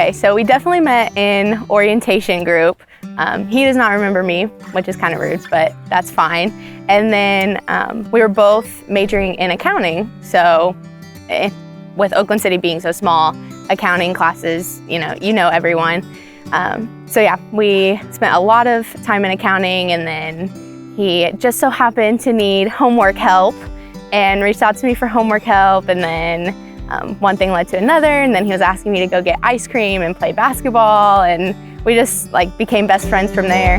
Okay, so we definitely met in orientation group. He does not remember me, which is kind of rude, but that's fine. And then we were both majoring in accounting. So with Oakland City being so small, accounting classes, you know everyone. So yeah, we spent a lot of time in accounting, and then he just so happened to need homework help and reached out to me for homework help, and then one thing led to another, and then he was asking me to go get ice cream and play basketball, and we just like became best friends from there.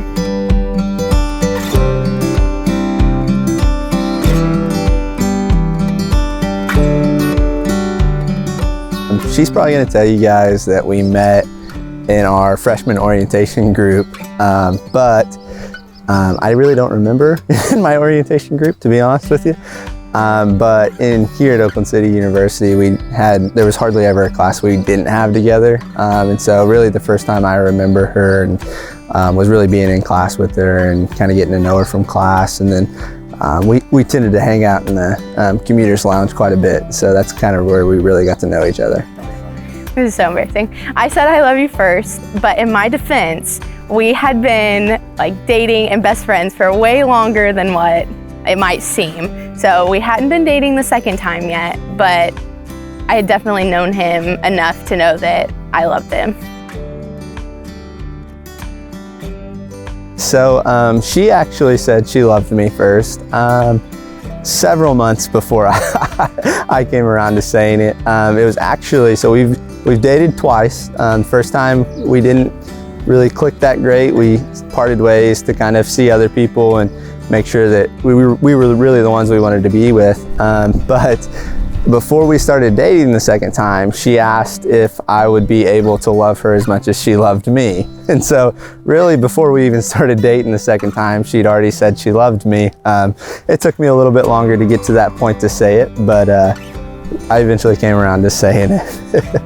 She's probably going to tell you guys that we met in our freshman orientation group, but I really don't remember in my orientation group, to be honest with you. But here at Oakland City University, there was hardly ever a class we didn't have together. And so really the first time I remember her and was really being in class with her and kind of getting to know her from class. And then we tended to hang out in the commuters lounge quite a bit. So that's kind of where we really got to know each other. This is so embarrassing. I said I love you first, but in my defense, we had been like dating and best friends for way longer than what it might seem. So we hadn't been dating the second time yet, but I had definitely known him enough to know that I loved him. So she actually said she loved me first, several months before I came around to saying it. It was actually, so we've dated twice. First time we didn't really click that great. We parted ways to kind of see other people and make sure that we were really the ones we wanted to be with. But before we started dating the second time, she asked if I would be able to love her as much as she loved me. And so really before we even started dating the second time, she'd already said she loved me. It took me a little bit longer to get to that point to say it, but I eventually came around to saying it.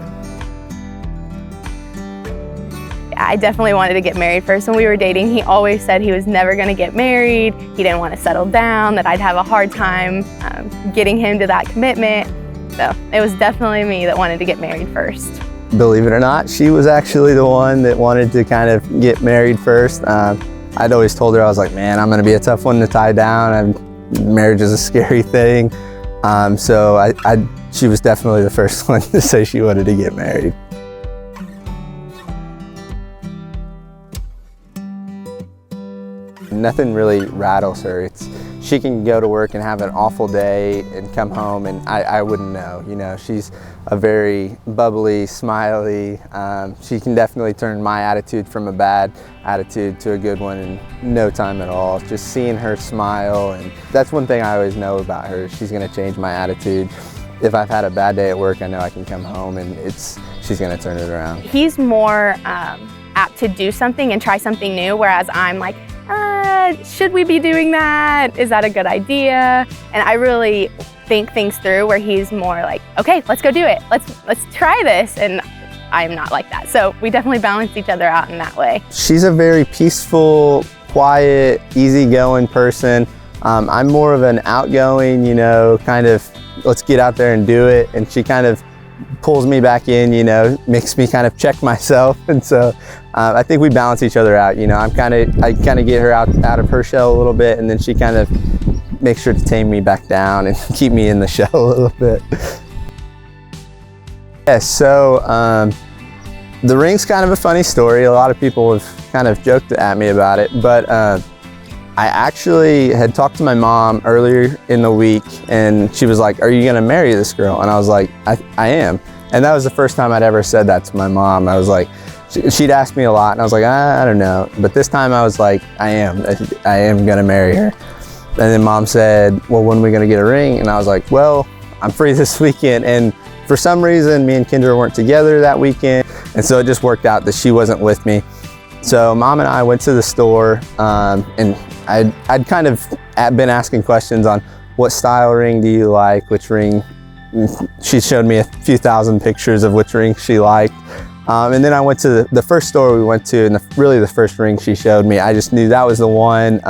I definitely wanted to get married first. When we were dating, he always said he was never going to get married. He didn't want to settle down, that I'd have a hard time getting him to that commitment. So it was definitely me that wanted to get married first. Believe it or not, she was actually the one that wanted to kind of get married first. I'd always told her, I was like, man, I'm going to be a tough one to tie down. Marriage is a scary thing. So she was definitely the first one to say she wanted to get married. Nothing really rattles her. She can go to work and have an awful day and come home and I wouldn't know. You know, she's a very bubbly, smiley. She can definitely turn my attitude from a bad attitude to a good one in no time at all. Just seeing her smile, and that's one thing I always know about her. She's gonna change my attitude. If I've had a bad day at work, I know I can come home and she's gonna turn it around. He's more apt to do something and try something new, whereas I'm like, should we be doing that? Is that a good idea? And I really think things through, where he's more like, okay, let's go do it. Let's try this. And I'm not like that. So we definitely balance each other out in that way. She's a very peaceful, quiet, easygoing person. I'm more of an outgoing, kind of, let's get out there and do it. And she kind of pulls me back in, makes me kind of check myself. And so I think we balance each other out. I kind of get her out of her shell a little bit, and then she kind of makes sure to tame me back down and keep me in the shell a little bit. Yeah, so the ring's kind of a funny story. A lot of people have kind of joked at me about it, but I actually had talked to my mom earlier in the week, and she was like, are you gonna marry this girl? And I was like, I am. And that was the first time I'd ever said that to my mom. I was like, she'd asked me a lot, and I was like, I don't know. But this time I was like, I am gonna marry her. And then Mom said, well, when are we gonna get a ring? And I was like, well, I'm free this weekend. And for some reason, me and Kendra weren't together that weekend. And so it just worked out that she wasn't with me. So Mom and I went to the store, and I'd kind of been asking questions on what style ring do you like, which ring. She showed me a few thousand pictures of which ring she liked. And then I went to the first store we went to, and really the first ring she showed me, I just knew that was the one.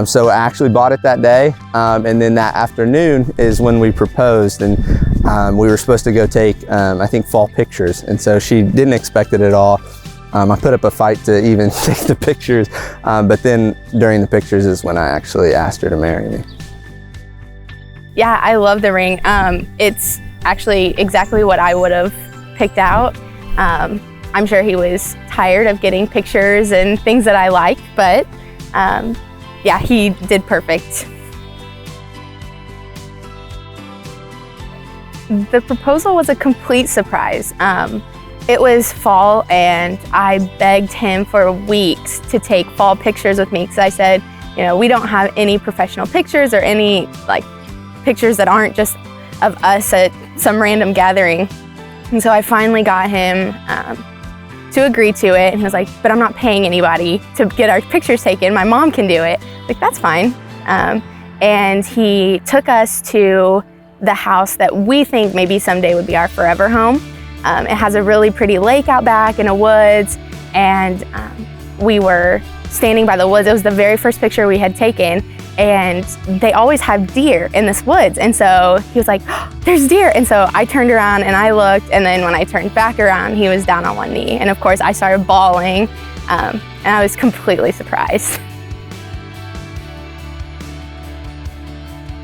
So I actually bought it that day. And then that afternoon is when we proposed. And we were supposed to go take, I think, fall pictures. And so she didn't expect it at all. I put up a fight to even take the pictures. But then during the pictures is when I actually asked her to marry me. Yeah, I love the ring. It's actually exactly what I would have picked out. I'm sure he was tired of getting pictures and things that I liked, but yeah, he did perfect. The proposal was a complete surprise. It was fall and I begged him for weeks to take fall pictures with me because I said, you know, we don't have any professional pictures or any like pictures that aren't just of us at some random gathering. And so I finally got him to agree to it. And he was like, but I'm not paying anybody to get our pictures taken. My mom can do it. Like, that's fine. And he took us to the house that we think maybe someday would be our forever home. It has a really pretty lake out back in the woods. And we were standing by the woods. It was the very first picture we had taken. And they always have deer in this woods. And so he was like, oh, there's deer. And so I turned around and I looked. And then when I turned back around, he was down on one knee. And of course I started bawling and I was completely surprised.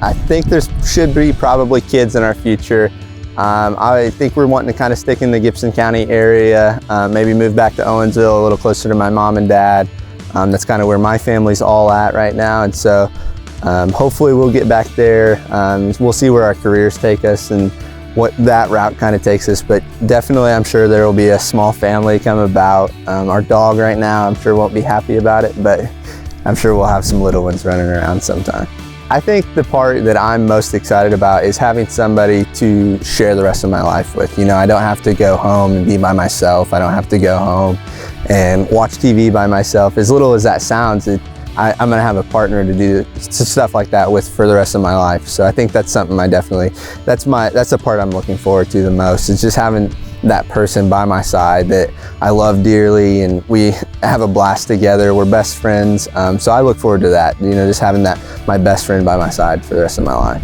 I think there should be probably kids in our future. I think we're wanting to kind of stick in the Gibson County area, maybe move back to Owensville, a little closer to my mom and dad. That's kind of where my family's all at right now. And so hopefully we'll get back there. We'll see where our careers take us and what that route kind of takes us. But definitely I'm sure there will be a small family come about. Our dog right now I'm sure won't be happy about it, but I'm sure we'll have some little ones running around sometime. I think the part that I'm most excited about is having somebody to share the rest of my life with. You know, I don't have to go home and be by myself. I don't have to go home and watch TV by myself. As little as that sounds, I'm gonna have a partner to do stuff like that with for the rest of my life. So I think that's something that's the part I'm looking forward to the most, is just having that person by my side that I love dearly, and we have a blast together. We're best friends. So I look forward to that, you know, just having my best friend by my side for the rest of my life.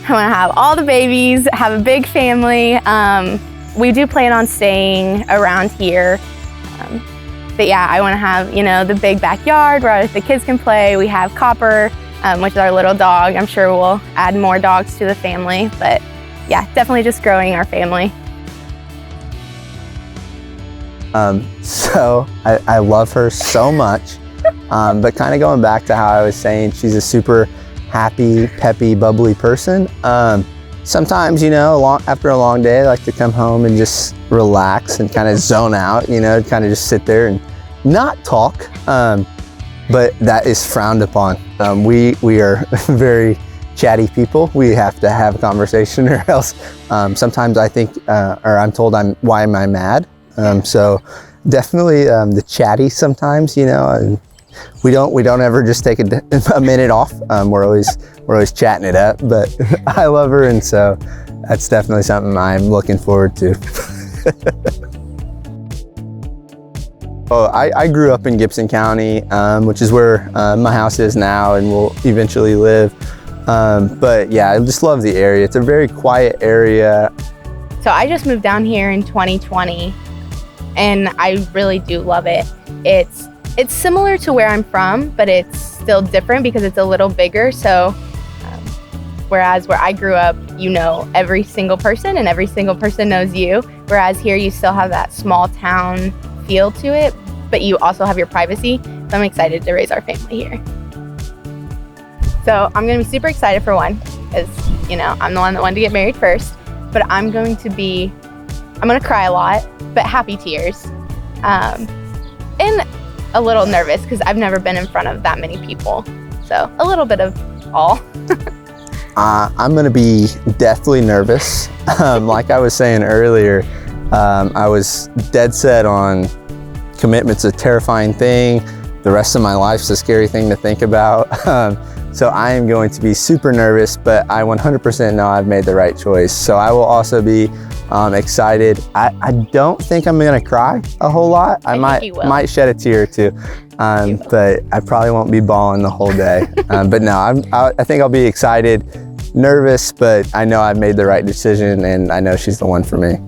I want to have all the babies, have a big family. We do plan on staying around here. But yeah, I want to have, you know, the big backyard where the kids can play. We have Copper, which is our little dog. I'm sure we'll add more dogs to the family, but yeah, definitely just growing our family. So I love her so much, but kind of going back to how I was saying, she's a super happy, peppy, bubbly person. Sometimes, you know, after a long day, I like to come home and just relax and kind of zone out, you know, kind of just sit there and not talk, but that is frowned upon. We are very chatty people. We have to have a conversation or else sometimes I think, or I'm told why am I mad? So definitely the chatty sometimes, you know, and we don't ever just take a minute off. We're always chatting it up, but I love her, and so that's definitely something I'm looking forward to. Oh, I grew up in Gibson County, which is where my house is now and will eventually live. But yeah, I just love the area. It's a very quiet area. So I just moved down here in 2020 and I really do love it. It's similar to where I'm from, but it's still different because it's a little bigger. So whereas where I grew up, you know every single person and every single person knows you. Whereas here you still have that small town feel to it, but you also have your privacy. So I'm excited to raise our family here. So I'm gonna be super excited for one, because you know, I'm the one that wanted to get married first, but I'm gonna cry a lot, but happy tears. And a little nervous because I've never been in front of that many people. So a little bit of all. I'm gonna be deathly nervous. Like I was saying earlier, I was dead set on commitment's a terrifying thing. The rest of my life's a scary thing to think about. So I am going to be super nervous, but I 100% know I've made the right choice. So I will also be Excited. I don't think I'm gonna cry a whole lot. I might shed a tear or two, but I probably won't be bawling the whole day. But no, I think I'll be excited, nervous, but I know I've made the right decision and I know she's the one for me.